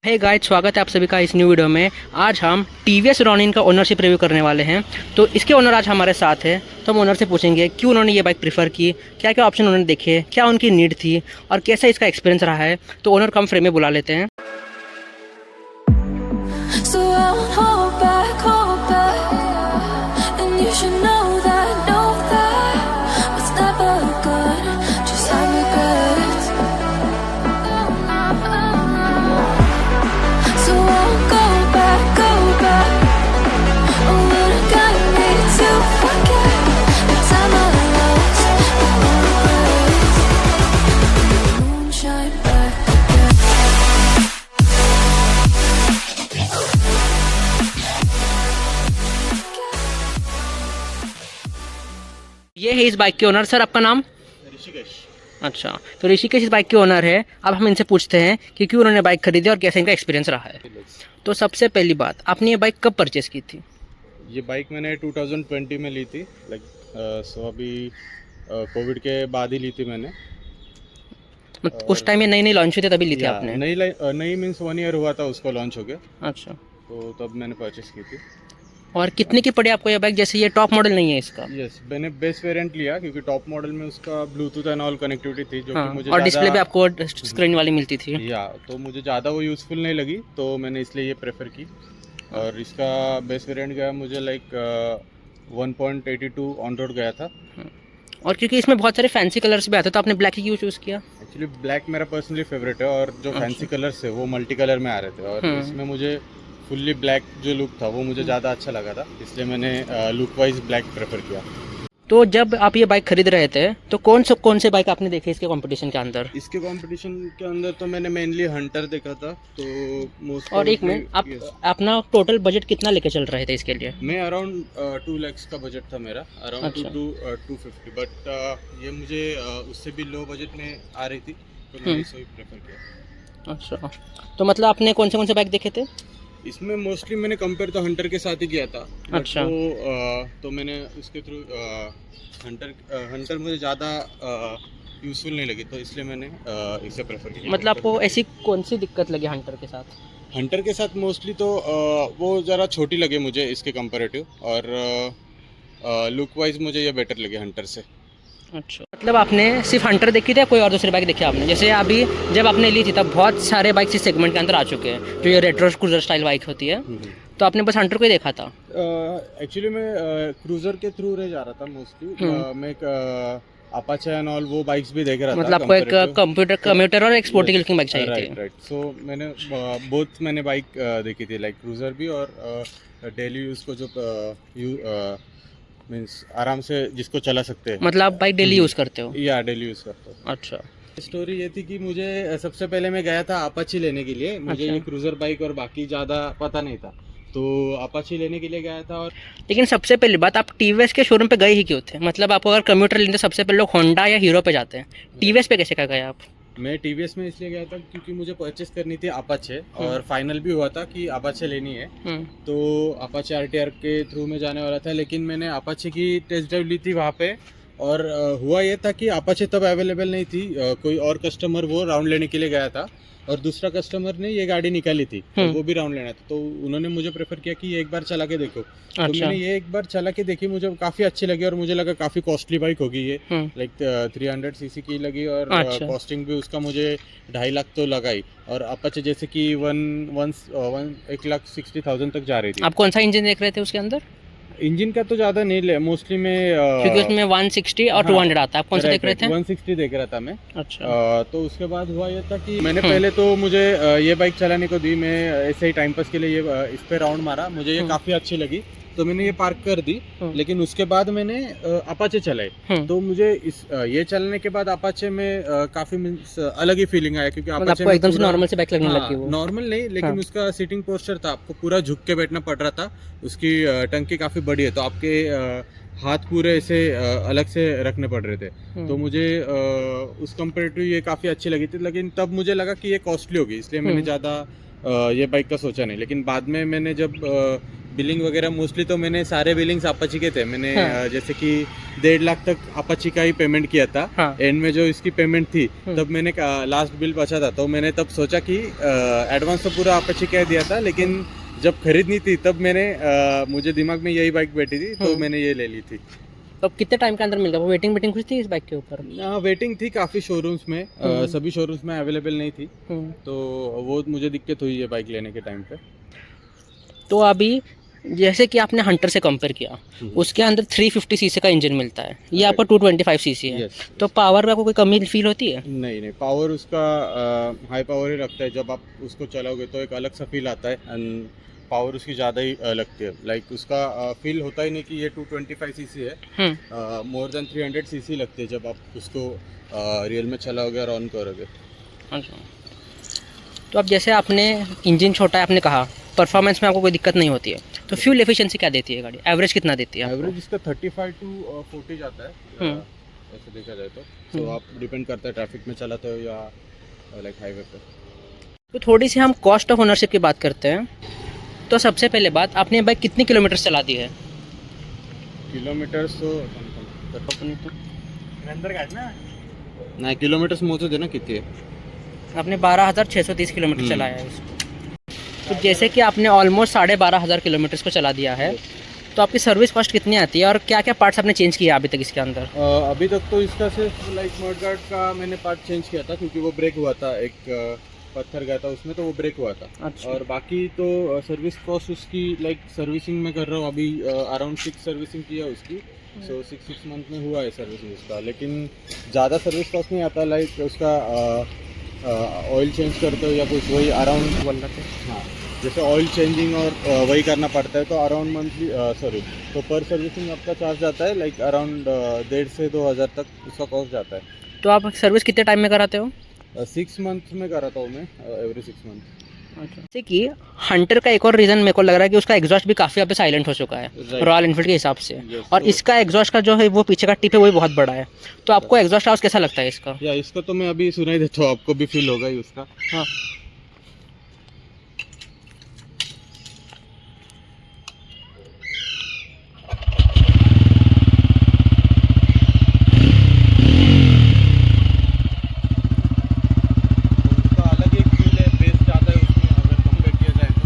Hey guys, स्वागत है आप सभी का इस न्यू वीडियो में। आज हम टीवीएस रॉनिन का ओनरशिप रिव्यू करने वाले हैं। तो इसके ओनर आज हमारे साथ है, तो हम ओनर से पूछेंगे क्यों उन्होंने ये बाइक प्रीफर की, क्या क्या ऑप्शन उन्होंने देखे, क्या उनकी नीड थी और कैसा इसका एक्सपीरियंस रहा है। तो ओनर को हम फ्रेम में बुला लेते हैं। So I'll hold back, and you should know that what's never good just have regrets. So I'll go back, oh, but it got me to forget the time I lost, no regrets. Moonshine back again. ये है इस bike के owner. Sir, आपका नाम? ऋषिकेश। अच्छा, तो ऋषिकेश इस bike के ओनर है। अब हम इनसे पूछते हैं कि क्यों उन्होंने बाइक खरीदी और कैसा इनका एक्सपीरियंस रहा है। तो सबसे पहली बात, आपने ये बाइक कब परचेस की थी? ये बाइक मैंने 2020 में ली थी, सो अभी कोविड के बाद ही ली थी मैंने। उस टाइम ये नई नई लॉन्च हुई थी, तभी ली थी आपने? नई मीन्स 1 ईयर हुआ था उसको लॉन्च हो गया। अच्छा, तो तब मैंने परचेस की थी। और कितने की पड़ी आपको ये बाइक? जैसे ये टॉप मॉडल नहीं है इसका। यस, मैंने बेस वेरिएंट लिया क्योंकि टॉप मॉडल में उसका ब्लूटूथ एंड ऑल कनेक्टिविटी थी, जो हाँ, कि मुझे और डिस्प्ले भी आपको स्क्रीन वाली मिलती थी। तो मुझे ज़्यादा वो यूज़फुल नहीं लगी, तो मैंने इसलिए ये प्रेफर की। और इसका बेस वेरिएंट गया मुझे 1.82 ऑन रोड गया था। और क्योंकि इसमें बहुत सारे फैंसी कलर्स भी आते हैं, तो आपने ब्लैक ही क्यों चूज़ किया? एक्चुअली ब्लैक मेरा पर्सनली फेवरेट है, और जो फैंसी कलर्स है वो मल्टी कलर में आ रहे थे, और इसमें मुझे फुल्ली ब्लैक जो लुक था वो मुझे ज़्यादा अच्छा लगा था, इसलिए मैंने लुक वाइज ब्लैक प्रेफर किया। तो जब आप ये बाइक खरीद रहे थे तो कौन से बाइक आपने देखे इसके कंपटीशन के अंदर? इसके कंपटीशन के अंदर तो मैंने मेनली हंटर देखा था। तो मोस्ट और एक मिनट, आप अपना टोटल बजट कितना लेके चल रहे थे इसके लिए? मैं अराउंड 2 लाख का बजट था मेरा, अराउंड अच्छा। 250, बट ये मुझे उससे भी लो बजट में आ रही थी, तो मैंने इसे प्रेफर किया। अच्छा, तो मतलब आपने कौन से बाइक देखे थे? इसमें मोस्टली मैंने कंपेयर तो हंटर के साथ ही किया था। अच्छा। तो मैंने उसके थ्रू हंटर मुझे ज़्यादा यूज़फुल नहीं लगी, तो इसलिए मैंने इसे प्रेफर किया। मतलब आपको ऐसी कौन सी दिक्कत लगी हंटर के साथ? हंटर के साथ मोस्टली तो वो ज़रा छोटी लगे मुझे इसके कंपैरेटिव, और लुक वाइज मुझे ये बेटर लगे हंटर से। अच्छा, मतलब आपने सिर्फ हंटर देखी थी या कोई और दूसरी बाइक देखी आपने? जैसे अभी जब आपने ली थी तब बहुत सारे बाइक इस सेगमेंट के अंदर आ चुके हैं, जो ये रेट्रो क्रूजर स्टाइल बाइक होती है, तो आपने बस हंटर को ही देखा था? एक्चुअली मैं क्रूज़र के थ्रू रह जा रहा था मोस्टली। मैं अपाचे एंड ऑल वो बाइक्स भी देख रहा था। मतलब आपको एक कम्यूटर और एक स्पोर्टी लुकिंग बाइक चाहिए थी? राइट। सो मैंने मैंने बाइक देखी थी, लाइक क्रूज़र भी और डेली यूज़ को जो मीन्स आराम से जिसको चला सकते हैं। मतलब आप बाइक डेली यूज़ करते हो? या डेली यूज़ करता हूँ। अच्छा। स्टोरी ये थी कि मुझे सबसे पहले मैं गया था अपाची लेने के लिए। मुझे अच्छा। ये क्रूज़र बाइक और बाकी ज़्यादा पता नहीं था, तो अपाची लेने के लिए गया था। और लेकिन सबसे पहली बात, आप टीवीएस के शोरूम पे गए ही क्यों थे? मतलब आपको अगर कम्यूटर लेते सबसे पहले लोग होंडा या हीरो पे जाते हैं, टीवीएस पे कैसे क्या गए आप? मैं टीवीएस में इसलिए गया था क्योंकि मुझे परचेस करनी थी अपाचे, और फाइनल भी हुआ था कि अपाचे लेनी है। तो अपाचे आरटीआर के थ्रू में जाने वाला था, लेकिन मैंने अपाचे की टेस्ट ड्राइव ली थी वहाँ पे, और हुआ ये था कि अपाचे तब अवेलेबल नहीं थी। कोई और कस्टमर वो राउंड लेने के लिए गया था, और दूसरा कस्टमर ने ये गाड़ी निकाली थी, तो वो भी राउंड लेना था। तो उन्होंने मुझे प्रेफर किया कि ये एक बार चला के देखो। तो मैंने ये एक बार चला के देखी, मुझे काफ़ी अच्छी लगी, और मुझे लगा काफ़ी कॉस्टली बाइक होगी ये, लाइक 300 सीसी की लगी, और कॉस्टिंग भी उसका मुझे 2.5 लाख तो लगा ही। और अपाचे जैसे कि 1,60,000 तक जा रही थी। आप कौन सा इंजन देख रहे थे उसके अंदर? इंजन का तो ज़्यादा नहीं ले, मोस्टली मैं क्योंकि उसमें 160 और 200 आता है। आप कौन सा देख रहे थे? 160 देख रहा था मैं। अच्छा। तो उसके बाद हुआ ये था कि मैंने पहले तो मुझे ये बाइक चलाने को दी, मैं ऐसे ही टाइम पास के लिए ये इस पे राउंड मारा, मुझे ये काफ़ी अच्छी लगी, तो मैंने ये पार्क कर दी। लेकिन उसके बाद मैंने अपाचे चलाई, तो मुझे ये चलने के बाद अपाचे में काफ़ी अलग ही फीलिंग आया, क्योंकि मतलब आपको एकदम से नॉर्मल से बाइक लगने लगी वो? नॉर्मल नहीं, लेकिन उसका सीटिंग पोस्चर था, आपको पूरा झुक के बैठना पड़ रहा था। उसकी टंकी काफ़ी बड़ी है, तो आपके हाथ पूरे ऐसे अलग से रखने पड़ रहे थे। तो मुझे उस कंपेरेटिव ये काफ़ी अच्छी लगी थी, लेकिन तब मुझे लगा कि ये कॉस्टली होगी, इसलिए मैंने ज़्यादा ये बाइक का सोचा नहीं। लेकिन बाद में मैंने जब बिलिंग वगैरह मोस्टली तो मैंने सारे बिलिंग्स अपाची के थे। मैंने हाँ। जैसे कि 1.5 लाख तक अपाची का ही पेमेंट किया था। हाँ। एंड में जो इसकी पेमेंट थी तब मैंने लास्ट बिल बचा था, तो मैंने तब सोचा कि एडवांस तो पूरा अपाची का ही दिया था, लेकिन जब खरीदनी थी तब मैंने मुझे दिमाग में यही बाइक बैठी थी, तो मैंने ये ले ली थी। तो कितने टाइम के अंदर मिल गया? वो वेटिंग कुछ थी इस बाइक के ऊपर? वेटिंग थी काफ़ी शोरूम्स में, सभी शोरूम्स में अवेलेबल नहीं थी, तो वो मुझे दिक्कत हुई है बाइक लेने के टाइम पे। तो अभी जैसे कि आपने हंटर से कंपेयर किया, उसके अंदर 350 सीसी का इंजन मिलता है, ये आपका 225 सीसी है। Yes, तो पावर में आपको कोई कमी फील होती है? नहीं, पावर उसका हाई पावर ही रखता है। जब आप उसको चलाओगे तो एक अलग सा फील आता है, एंड पावर उसकी ज़्यादा ही लगती है। लाइक उसका फील होता ही नहीं कि ये 225 सीसी है, मोर देन 300 सीसी लगती है जब आप उसको रियल में चलाओगे और ऑन करोगे। अच्छा, तो अब जैसे आपने इंजन छोटा है, आपने कहा परफॉर्मेंस में आपको कोई दिक्कत नहीं होती है, तो फ्यूल एफिशिएंसी क्या देती है गाड़ी? एवरेज कितना देती है आपको? एवरेज इसका 35 to 40 जाता है, ऐसे देखा जाए तो आप डिपेंड करता है ट्रैफिक में चलाते हो या लाइक हाईवे पे। तो थोड़ी सी हम कॉस्ट ऑफ ओनरशिप की बात करते हैं। तो सबसे पहले बात, आपने बाइक कितनी किलोमीटर चला दी है? किलोमीटर्स तो नहीं, किलोमीटर्स मोजो दे ना कितनी है। आपने 12,630 किलोमीटर चलाया है इसको। तो जैसे कि आपने ऑलमोस्ट 12,500 किलोमीटर को चला दिया है, तो आपकी सर्विस कॉस्ट कितनी आती है और क्या क्या पार्ट्स आपने चेंज किया अभी तक इसके अंदर? अभी तक तो इसका सिर्फ लाइक मडगार्ड का मैंने पार्ट चेंज किया था, क्योंकि वो ब्रेक हुआ था, एक पत्थर गया था उसमें, तो वो ब्रेक हुआ था। अच्छा। और बाकी तो सर्विस कॉस्ट उसकी लाइक सर्विसिंग में कर रहा हूँ अभी, अराउंड 6 सर्विसिंग की है उसकी, सो 6 मंथ में हुआ है सर्विसिंग उसका। लेकिन ज़्यादा सर्विस कॉस्ट नहीं आता, लाइक उसका ऑयल चेंज करते हो या कुछ, वही अराउंड बोल रहे थे। हाँ, जैसे ऑयल चेंजिंग और वही करना पड़ता है, तो अराउंड मंथली तो पर सर्विसिंग आपका चार्ज जाता है लाइक अराउंड 1,500 से 2,000 तक उसका कॉस्ट जाता है। तो आप सर्विस कितने टाइम में कराते हो? 6 मंथ में कराता हूँ मैं, एवरी 6 मंथ। अच्छा, जैसे कि हंटर का एक और रीज़न मेरे को लग रहा है कि उसका एग्जॉस्ट भी काफ़ी यहाँ पे साइलेंट हो चुका है रॉयल एनफील्ड के हिसाब से। Yes, और तो इसका एग्जॉस्ट का जो है वो पीछे का टिप है वो भी बहुत बड़ा है, तो आपको एग्जॉस्ट आवाज़ कैसा लगता है इसका? या इसका तो मैं अभी सुनाई देता हूँ, आपको भी फील होगा ही उसका। हाँ, उसका अलग एक फील है, बेस ज़्यादा है उसमें अगर कंपेयर किया जाए तो।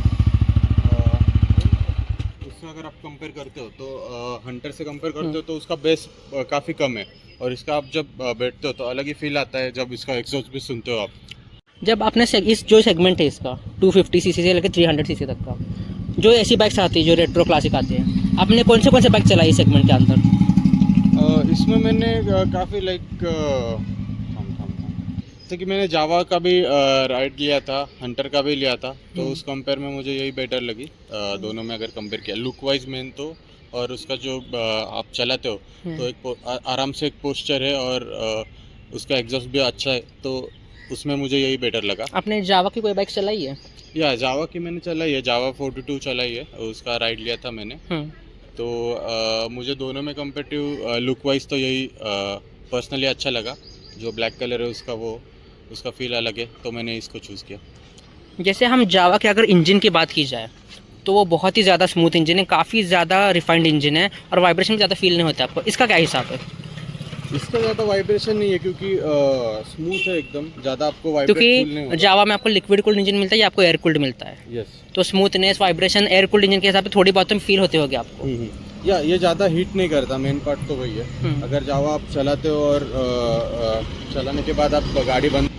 उससे अगर आप कंपेयर करते हो तो हंटर से कंपेयर करते हो तो उसका बेस काफ़ी कम है, और इसका आप जब बैठते हो तो अलग ही फील आता है जब इसका एग्जॉस्ट भी सुनते हो आप। जब आपने इस जो सेगमेंट है इसका 250 सीसी से लेकर 300 सीसी तक का, जो ऐसी बाइक्स आती है जो रेट्रो क्लासिक आती है, आपने कौन से बाइक चलाई इस सेगमेंट के अंदर? इसमें मैंने काफ़ी लाइक जैसे कि मैंने जावा का भी राइड लिया था, हंटर का भी लिया था, तो उस कंपेयर में मुझे यही बेटर लगी। दोनों में अगर कंपेयर किया लुक वाइज मेन तो, और उसका जो आप चलाते हो तो एक आराम से एक पोस्चर है, और उसका एग्जॉस्ट भी अच्छा है, तो उसमें मुझे यही बेटर लगा। आपने जावा की कोई बाइक चलाई है? या जावा की मैंने चलाई है, जावा 42 चलाई है, उसका राइड लिया था मैंने। तो मुझे दोनों में कंपेरेटिव लुक वाइज तो यही पर्सनली अच्छा लगा। जो ब्लैक कलर है उसका उसका फील अलग है, तो मैंने इसको चूज़ किया। जैसे हम जावा के अगर इंजन की बात की जाए तो वो बहुत ही ज़्यादा स्मूथ इंजन है, काफ़ी ज़्यादा रिफाइंड इंजन है, और वाइब्रेशन ज़्यादा फील नहीं होता आपको। इसका क्या हिसाब है? इसका ज़्यादा वाइब्रेशन नहीं है, क्योंकि स्मूथ है एकदम, ज़्यादा आपको वाइब्रेट फील नहीं क्योंकि होता। जावा में आपको लिक्विड कूल्ड इंजन मिलता है या आपको एयर कूल्ड मिलता है, यस। तो smoothness, vibration air cooled engine के हिसाब से थोड़ी बहुत तो फील होते होगी आपको। या ये ज़्यादा हीट नहीं करता, मेन पार्ट तो वही है। अगर जावा आप चलाते हो और चलाने के बाद आप गाड़ी बंद,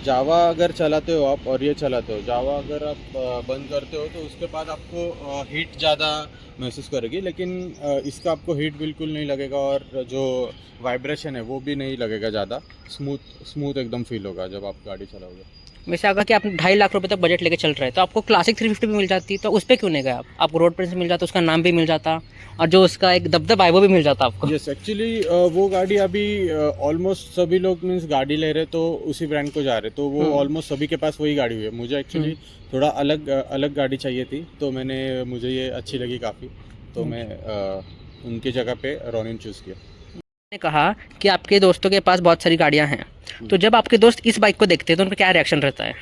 जावा अगर चलाते हो आप और ये चलाते हो, जावा अगर आप बंद करते हो तो उसके बाद आपको हीट ज़्यादा महसूस करेगी, लेकिन इसका आपको हीट बिल्कुल नहीं लगेगा, और जो वाइब्रेशन है वो भी नहीं लगेगा ज़्यादा। स्मूथ एकदम फील होगा जब आप गाड़ी चलाओगे। वैसे अगर कि आप 2.5 लाख रुपए तक बजट लेके चल रहे हैं, तो आपको क्लासिक 350 भी मिल जाती, तो उस पर क्यों नहीं गए आप? आपको रोड प्रिंस मिल जाता, उसका नाम भी मिल जाता, और जो उसका एक दबदबा है वो भी मिल जाता आपको। यस, एक्चुअली वो गाड़ी अभी ऑलमोस्ट सभी लोग मीन्स गाड़ी ले रहे तो उसी ब्रांड को जा रहे, तो वो ऑलमोस्ट सभी के पास वही गाड़ी हुई है। मुझे एक्चुअली थोड़ा अलग गाड़ी चाहिए थी, तो मुझे ये अच्छी लगी काफ़ी, तो मैं उनकी जगह पे रॉनिन चूज़ किया। ने कहा कि आपके दोस्तों के पास बहुत सारी गाड़ियां हैं, तो जब आपके दोस्त इस बाइक को देखते हैं तो उनका क्या रिएक्शन रहता है?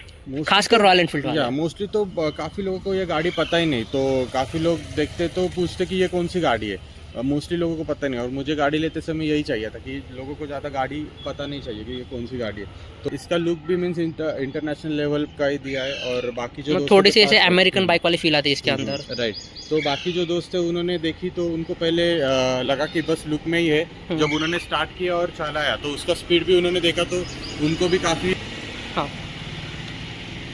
खासकर रॉयल एनफील्ड वाले। या मोस्टली तो काफ़ी लोगों को ये गाड़ी पता ही नहीं, तो काफ़ी लोग देखते तो पूछते कि ये कौन सी गाड़ी है। मोस्टली लोगों को पता नहीं, और मुझे गाड़ी लेते समय यही चाहिए था कि लोगों को ज़्यादा गाड़ी पता नहीं चाहिए कि ये कौन सी गाड़ी है। तो इसका लुक भी मीन्स इंटरनेशनल लेवल का ही दिया है, और बाकी जो दोस्तों थोड़ी के सी ऐसे पास- अमेरिकन बाइक वाली फील आती है इसके अंदर। राइट। तो बाकी जो दोस्त है उन्होंने देखी तो उनको पहले लगा कि बस लुक में ही है। जब उन्होंने स्टार्ट किया और चलाया तो उसका स्पीड भी उन्होंने देखा तो उनको भी काफ़ी। हाँ।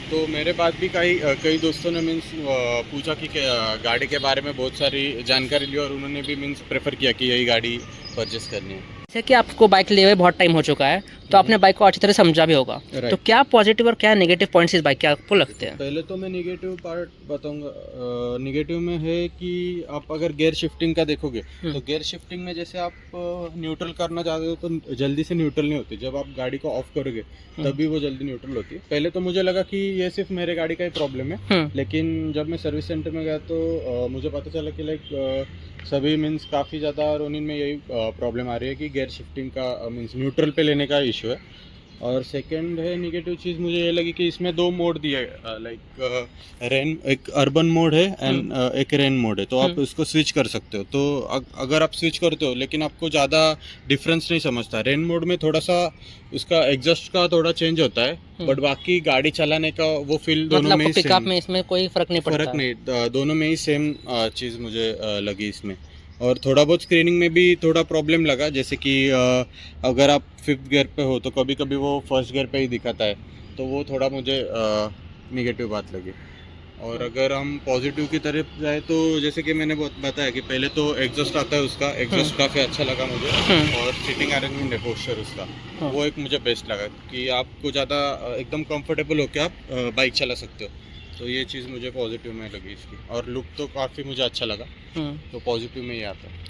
तो मेरे बाद भी कई दोस्तों ने मीन्स पूछा कि गाड़ी के बारे में बहुत सारी जानकारी ली, और उन्होंने भी मीन्स प्रेफर किया कि यही गाड़ी परचेस करनी है। जैसे कि आपको बाइक लिए हुए बहुत टाइम हो चुका है, तो आपने बाइक को अच्छी तरह समझा भी होगा। Right. तो क्या पॉजिटिव और क्या नेगेटिव पॉइंट्स इस बाइक के आपको लगते हैं? पहले तो मैं निगेटिव पार्ट बताऊंगा। निगेटिव में है कि आप अगर गियर शिफ्टिंग का देखोगे तो गियर शिफ्टिंग में जैसे आप न्यूट्रल करना चाहते हो तो जल्दी से न्यूट्रल नहीं होती। जब आप गाड़ी को ऑफ करोगे तभी वो जल्दी न्यूट्रल होती है। पहले तो मुझे लगा कि ये सिर्फ मेरे गाड़ी का ही प्रॉब्लम है, लेकिन जब मैं सर्विस सेंटर में गया तो मुझे पता चला कि लाइक सभी मीन्स काफ़ी ज़्यादा रोनिन में यही प्रॉब्लम आ रही है कि गियर शिफ्टिंग का मीन्स न्यूट्रल पे लेने का इशू है। और सेकंड है निगेटिव चीज़ मुझे ये लगी कि इसमें 2 मोड दिए लाइक रेन, एक अर्बन मोड है एंड एक रेन मोड है, तो आप इसको स्विच कर सकते हो। तो अगर आप स्विच करते हो लेकिन आपको ज़्यादा डिफरेंस नहीं समझता, रेन मोड में थोड़ा सा उसका एग्जॉस्ट का थोड़ा चेंज होता है, बट बाकी गाड़ी चलाने का वो फील दोनों में ही पिकअप सेम। में इसमें कोई फर्क नहीं पड़ता। फर्क नहीं, दोनों में ही सेम चीज़ मुझे लगी इसमें। और थोड़ा बहुत स्क्रीनिंग में भी थोड़ा प्रॉब्लम लगा, जैसे कि अगर आप 5th गियर पे हो तो कभी कभी वो 1st गियर पे ही दिखाता है, तो वो थोड़ा मुझे निगेटिव बात लगी। और अगर हम पॉजिटिव की तरफ जाए तो जैसे कि मैंने बहुत बताया कि पहले तो एग्जॉस्ट आता है, उसका एग्जॉस्ट काफ़ी अच्छा लगा मुझे, और सीटिंग अरेंजमेंट है, पोस्चर उसका वो एक मुझे बेस्ट लगा कि आपको ज़्यादा एकदम कंफर्टेबल होकर आप बाइक चला सकते हो। तो ये चीज़ मुझे पॉजिटिव में लगी इसकी, और लुक तो काफ़ी मुझे अच्छा लगा, तो पॉजिटिव में ही आता है।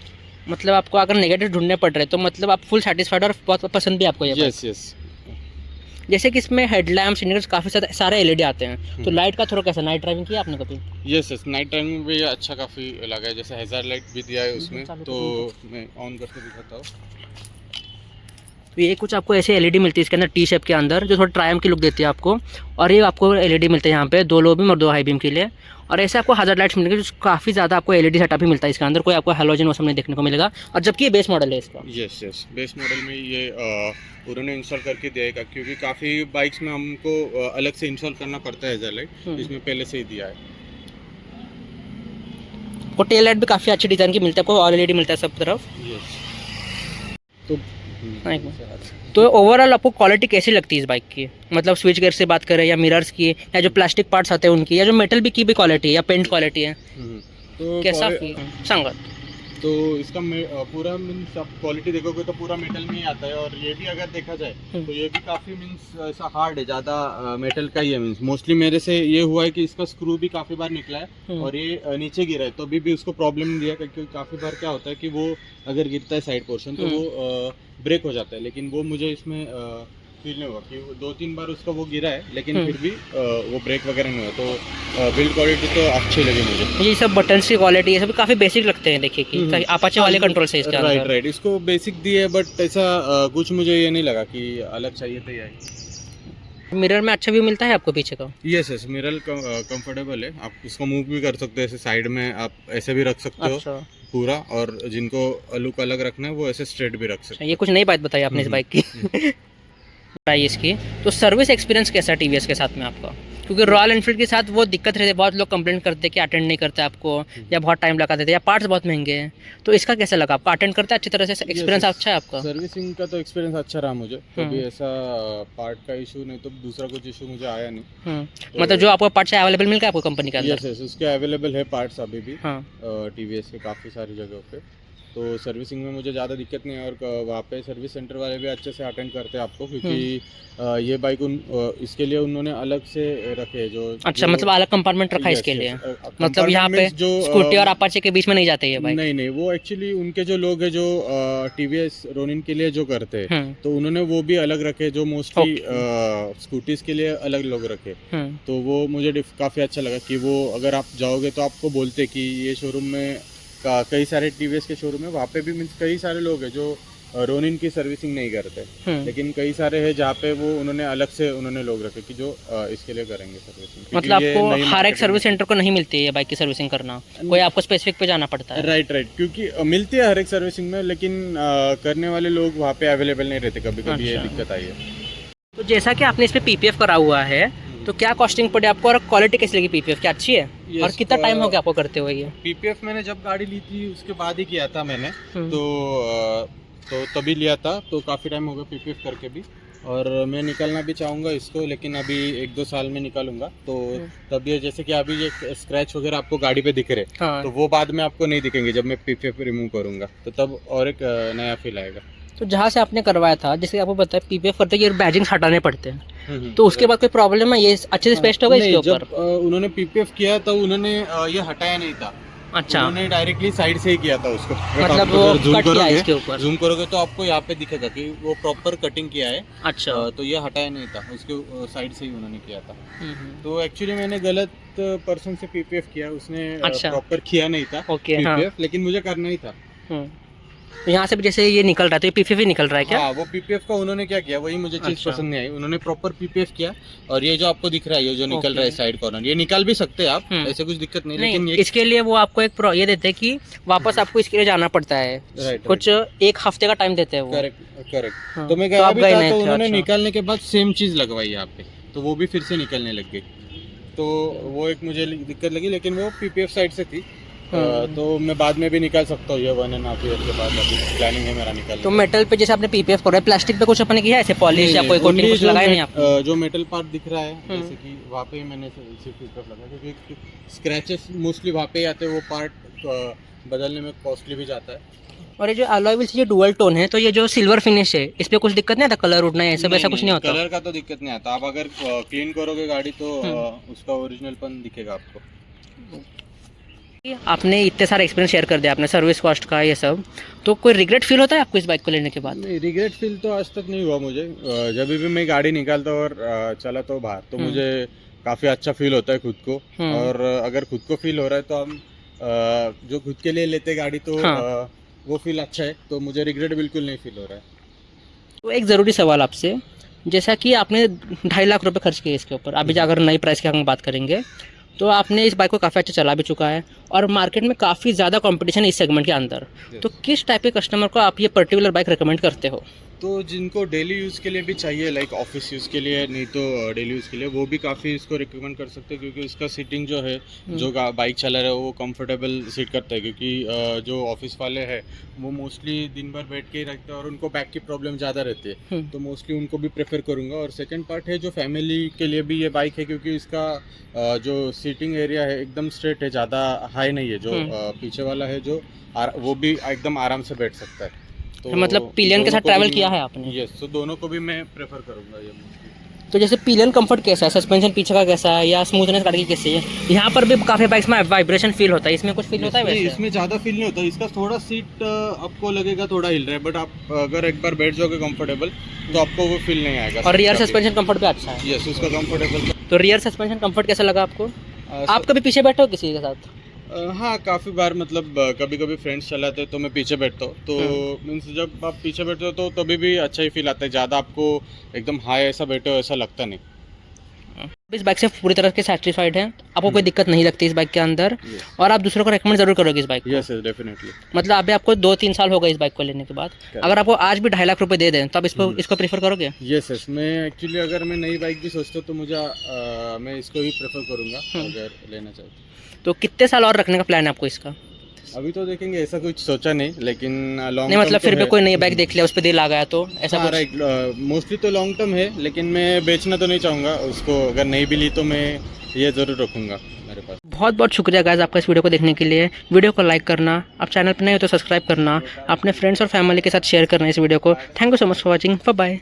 मतलब आपको अगर नेगेटिव ढूंढने पड़ रहे तो मतलब आप फुल सेटिस्फाइड और बहुत पसंद भी आपको ये बाइक? यस। जैसे कि इसमें हेडलैम्प्स इंडिकेटर्स काफ़ी सारे एलईडी आते हैं, तो लाइट का थोड़ा कैसा, नाइट ड्राइविंग किया आपने कभी? यस नाइट टाइम में भी अच्छा काफ़ी लगा है, जैसे हैजार्ड लाइट भी दिया है उसमें, तो मैं ऑन करके दिखाता हूँ। तो ये कुछ आपको ऐसे एलईडी मिलती है इसके अंदर टी शेप के अंदर, जो थोड़ा ट्रायम्फ की लुक देती है आपको। और ये आपको एलईडी मिलते हैं यहाँ पे 2 लो बीम और 2 हाई बीम के लिए। और ऐसे आपको हज़ार लाइट्स मिलेंगे, जो काफ़ी ज़्यादा आपको एलईडी सेटअप भी मिलता है इसके अंदर, कोई आपको हैलोजन वो सब नहीं देखने को मिलेगा। और जबकि ये बेस मॉडल है इसका। यस बेस मॉडल में ये उन्होंने इंस्टॉल करके दिया है, क्योंकि काफ़ी बाइक्स में हमको अलग से इंस्टॉल करना पड़ता है हैजार्ड लाइट, इसमें पहले से ही दिया है। वो टेल लाइट भी काफ़ी अच्छी डिज़ाइन की मिलती है आपको, और एलईडी मिलता है सब तरफ। यस तो ओवरऑल आपको क्वालिटी कैसी लगती है इस बाइक की? मतलब स्विच गियर से बात करें, या मिरर्स की, या जो प्लास्टिक पार्ट्स आते हैं उनकी, या जो मेटल भी की भी क्वालिटी है, या पेंट क्वालिटी है, तो कैसा सांगा? तो इसका पूरा मीन्स आप क्वालिटी देखोगे तो पूरा मेटल में ही आता है, और ये भी अगर देखा जाए तो ये भी काफ़ी मीन्स ऐसा हार्ड है, ज़्यादा मेटल का ही है। मीन्स मोस्टली मेरे से ये हुआ है कि इसका स्क्रू भी काफ़ी बार निकला है, और ये नीचे गिरा है तो अभी भी उसको प्रॉब्लम नहीं दिया, क्योंकि काफ़ी बार क्या होता है कि वो अगर गिरता है साइड पोर्शन तो वो ब्रेक हो जाता है, लेकिन वो मुझे इसमें फील नहीं हुआ कि 2-3 बार उसका वो गिरा है, लेकिन फिर भी वो ब्रेक वगैरह नहीं हुआ। तो बिल्ड क्वालिटी तो अच्छी लगी मुझे। ये सब बटन्स की क्वालिटी ये सब काफ़ी बेसिक लगते हैं, देखिए कि अपाचे वाले कंट्रोल से इसके अंदर। राइट इसको बेसिक दी है, बट ऐसा कुछ मुझे ये नहीं लगा कि अलग चाहिए था ये। मिरर में अच्छा व्यू मिलता है आपको पीछे का? यस मिरर कंफर्टेबल है, आप इसको मूव भी कर सकते हो, ऐसे साइड में आप ऐसे भी रख सकते हो पूरा, और जिनको लुक अलग रखना है वो ऐसे स्ट्रेट भी रख सकते हो। ये कुछ नई बात बताई आपने इस बाइक की। बताइए इसकी तो सर्विस एक्सपीरियंस कैसा है टीवीएस के साथ में आपका? क्योंकि रॉयल एनफील्ड के साथ वो दिक्कत रहती है, बहुत लोग कंप्लेंट करते हैं कि अटेंड नहीं करते आपको, या बहुत टाइम लगा देते हैं, या पार्ट्स बहुत महंगे हैं। तो इसका कैसा लगा आपको? अटेंड करता है अच्छी तरह से? एक्सपीरियंस अच्छा है आपका? सर्विसिंग का तो एक्सपीरियंस अच्छा रहा मुझे, कभी ऐसा पार्ट का इशू नहीं तो दूसरा कुछ इशू मुझे आया नहीं। मतलब जो आपको पार्ट्स अवेलेबल मिल गया आपको कंपनी के अंदर? यस उसके अवेलेबल है पार्ट्स अभी भी टीवीएस के काफ़ी सारी जगहों पे, तो सर्विसिंग में मुझे ज़्यादा दिक्कत नहीं है। और वहाँ पे सर्विस सेंटर वाले भी अच्छे से अटेंड करते हैं आपको, क्योंकि ये बाइक इसके लिए उन्होंने अलग से रखे जो अच्छा, मतलब अलग कंपार्टमेंट रखा है इसके लिए? मतलब यहाँ पे जो स्कूटी और अपाचे के बीच में नहीं जाते ये बाइक? नहीं वो एक्चुअली उनके जो लोग हैं जो टीवीएस रोनिन के लिए जो करते हैं, तो उन्होंने वो भी अलग रखे, जो मोस्टली स्कूटीज के लिए अलग लोग रखे। तो वो मुझे काफ़ी अच्छा लगा कि वो अगर आप जाओगे तो आपको बोलते कि ये शोरूम में कई सारे टीवीएस के शोरूम है, वहाँ पे भी मीन्स कई सारे लोग हैं जो रोनिन की सर्विसिंग नहीं करते, लेकिन कई सारे हैं जहाँ पे वो उन्होंने अलग से उन्होंने लोग रखे कि जो इसके लिए करेंगे सर्विसिंग। मतलब आपको हर एक सर्विस सेंटर को नहीं मिलती है ये बाइक की सर्विसिंग करना, कोई आपको स्पेसिफिक पे जाना पड़ता है। राइट, क्योंकि मिलती है हर एक सर्विसिंग में, लेकिन करने वाले लोग वहाँ पे अवेलेबल नहीं रहते, कभी कभी ये दिक्कत आई है। तो जैसा कि आपने इस पे पीपीएफ करा हुआ है, तो क्या कॉस्टिंग पड़ी आपको और क्वालिटी कैसी लगी पीपीएफ, क्या अच्छी है? और कितना टाइम हो गया आपको करते हुए ये? पीपीएफ मैंने जब गाड़ी ली थी उसके बाद ही किया था मैंने, तो तभी लिया था, तो काफ़ी टाइम हो गया पीपीएफ करके भी, और मैं निकालना भी चाहूँगा इसको, लेकिन अभी 1-2 साल में निकालूंगा। तो तब ये जैसे कि अभी ये स्क्रैच वगैरह आपको गाड़ी पे दिख रहे, तो वो बाद में आपको नहीं दिखेंगे जब मैं पीपीएफ रिमूव करूँगा, तो तब और एक नया फील आएगा। तो जहाँ से आपने करवाया था, जैसे आपको पता है पीपीएफ करते ये बैजिंग्स हटाने पड़ते हैं, तो उसके बाद कोई प्रॉब्लम है? ये अच्छे से स्पेस्ट होगा इसके ऊपर? उन्होंने पीपीएफ किया तो उन्होंने ये हटाया नहीं था। अच्छा, उन्होंने डायरेक्टली साइड से ही किया था उसको। मतलब वो कट किया है इसके ऊपर? जूम करोगे तो आपको यहाँ पे दिखेगा कि वो प्रॉपर कटिंग किया है। अच्छा, तो ये हटाया नहीं था, उसके साइड से ही उन्होंने किया था। तो एक्चुअली मैंने गलत पर्सन से पीपीएफ किया, उसने प्रॉपर किया नहीं था पीपीएफ, लेकिन मुझे करना ही था। तो यहाँ से भी जैसे ये निकल रहा है, तो ये पीपीएफ ही निकल रहा है क्या? हाँ, वो पीपीएफ का उन्होंने क्या किया, वही मुझे चीज पसंद नहीं आई। उन्होंने प्रॉपर पीपीएफ किया, और ये जो आपको दिख रहा है, ये जो निकल रहा है साइड कॉर्नर, ये निकाल भी सकते हैं आप, ऐसे कुछ दिक्कत नहीं, लेकिन इसके लिए वो आपको एक ये देते हैं कि वापस आपको इसके लिए जाना पड़ता है, कुछ 1 हफ्ते का टाइम देते हैं वो। करेक्ट। तो मैं गया भी था, तो उन्होंने निकालने के बाद सेम चीज लगवाई यहाँ पे, तो वो भी फिर से निकलने लग गई, तो वो एक मुझे दिक्कत लगी, लेकिन वो पीपीएफ साइड से थी। तो मैं बाद में भी निकाल सकता हूँ, ये 1.5 ईयर के बाद अभी प्लानिंग है मेरा निकालने। तो मेटल पे जैसे आपने पीपीएफ करा है, प्लास्टिक पे कुछ अपने किया है ऐसे पॉलिश या कोई कोटिंग कुछ लगाया नहीं आपने? जो मेटल पार्ट दिख रहा है, जैसे कि वहाँ पे ही मैंने सिर्फ पीपीएफ लगाया, क्योंकि स्क्रैचेस मोस्टली वहाँ पे ही आते हैं, वो पार्ट बदलने में कॉस्टली भी जाता है। और ये जो अलॉय व्हील्स ये डुअल टोन है, तो ये जो सिल्वर फिनिश है, इस पे कुछ दिक्कत नहीं आता, कलर उड़ना है सब ऐसा कुछ नहीं होता? कलर का तो दिक्कत नहीं आता, आप अगर क्लीन करोगे गाड़ी तो उसका ओरिजिनलपन दिखेगा आपको। आपने इतने सारे एक्सपीरियंस शेयर कर दिया आपने, सर्विस कॉस्ट का ये सब, तो कोई रिग्रेट फील होता है आपको इस बाइक को लेने के बाद? नहीं, रिग्रेट फील तो आज तक नहीं हुआ मुझे। जब भी मैं गाड़ी निकालता हूँ और चला तो बाहर, तो मुझे काफ़ी अच्छा फील होता है खुद को। और अगर खुद को फील हो रहा है तो हम जो खुद के लिए लेते गाड़ी, तो वो फील अच्छा है, तो मुझे रिग्रेट बिल्कुल नहीं फील हो रहा है। तो एक ज़रूरी सवाल आपसे, जैसा कि आपने 2.5 लाख रुपए खर्च किए इसके ऊपर, अभी अगर नई प्राइस की हम बात करेंगे, तो आपने इस बाइक को काफ़ी अच्छा चला भी चुका है, और मार्केट में काफ़ी ज़्यादा कंपटीशन है इस सेगमेंट के अंदर, तो किस टाइप के कस्टमर को आप ये पर्टिकुलर बाइक रिकमेंड करते हो? तो जिनको डेली यूज़ के लिए भी चाहिए, लाइक ऑफिस यूज़ के लिए नहीं तो डेली यूज़ के लिए, वो भी काफ़ी इसको रिकमेंड कर सकते हैं, क्योंकि इसका सीटिंग जो है, जो बाइक चला रहा है वो कंफर्टेबल सीट करता है, क्योंकि जो ऑफिस वाले हैं वो मोस्टली दिन भर बैठ के ही रखते हैं और उनको बैक की प्रॉब्लम ज़्यादा रहती है, तो मोस्टली उनको भी प्रेफर करूँगा। और सेकेंड पार्ट है जो फैमिली के लिए भी ये बाइक है, क्योंकि इसका जो सीटिंग एरिया है एकदम स्ट्रेट है, ज़्यादा हाई नहीं है, जो पीछे वाला है जो वो भी एकदम आराम से बैठ सकता है। तो मतलब पिलियन के साथ ट्रैवल किया है आपने? यस, तो दोनों को भी मैं प्रेफर करूंगा ये। तो जैसे पिलियन कंफर्ट कैसा है, सस्पेंशन पीछे का कैसा है, या स्मूथनेस गाड़ी की कैसी है? यहाँ पर भी काफ़ी बाइक्स में वाइब्रेशन फील होता है, इसमें कुछ फील होता है वैसे? इसमें ज़्यादा फील नहीं होता, इसका थोड़ा सीट आपको लगेगा थोड़ा हिल रहा है, बट आप अगर एक बार बैठ जाओगे कंफर्टेबल तो आपको वो फील नहीं आएगा। और रियर सस्पेंशन कंफर्ट भी अच्छा है? यस, उसका कंफर्टेबल। तो रियर सस्पेंशन कंफर्ट कैसा लगा आपको? आप कभी पीछे बैठे हो किसी के साथ? हाँ, काफ़ी बार, मतलब कभी कभी फ्रेंड्स चलाते हैं तो मैं पीछे बैठता हूँ, तो मीन्स जब आप पीछे बैठते हो तो तभी भी अच्छा ही फील आता है, ज़्यादा आपको एकदम हाई ऐसा बैठे हो ऐसा लगता नहीं। इस बाइक से पूरी तरह से सेटिस्फाइड है, आपको कोई दिक्कत नहीं लगती इस बाइक के अंदर, और आप दूसरों को रेकमेंड जरूर करोगे इस बाइक को? Yes, definitely. मतलब अभी आपको 2-3 साल हो गए इस बाइक को लेने के बाद, अगर आपको आज भी 2.5 लाख रुपए दे दें तो आप इसको प्रीफर करोगे? यस, मैं एक्चुअली अगर मैं नई बाइक भी सोचता हूँ तो मुझे मैं इसको ही प्रेफर करूँगा अगर लेना चाहता। तो कितने साल और रखने का प्लान है आपको इसका? अभी तो देखेंगे, ऐसा कुछ सोचा नहीं, लेकिन लॉन्ग नहीं मतलब फिर भी कोई नई बाइक देख लिया, उस पर दिल आ गया तो ऐसा कुछ? मोस्टली तो लॉन्ग टर्म है, लेकिन मैं बेचना तो नहीं चाहूँगा उसको, अगर नहीं भी ली तो मैं ये ज़रूर रखूँगा मेरे पास। बहुत बहुत शुक्रिया गाइस आपका इस वीडियो को देखने के लिए। वीडियो को लाइक करना, आप चैनल पर नए हो तो सब्सक्राइब करना, अपने फ्रेंड्स और फैमिली के साथ शेयर करना इस वीडियो को। Thank you so much for watching, bye bye.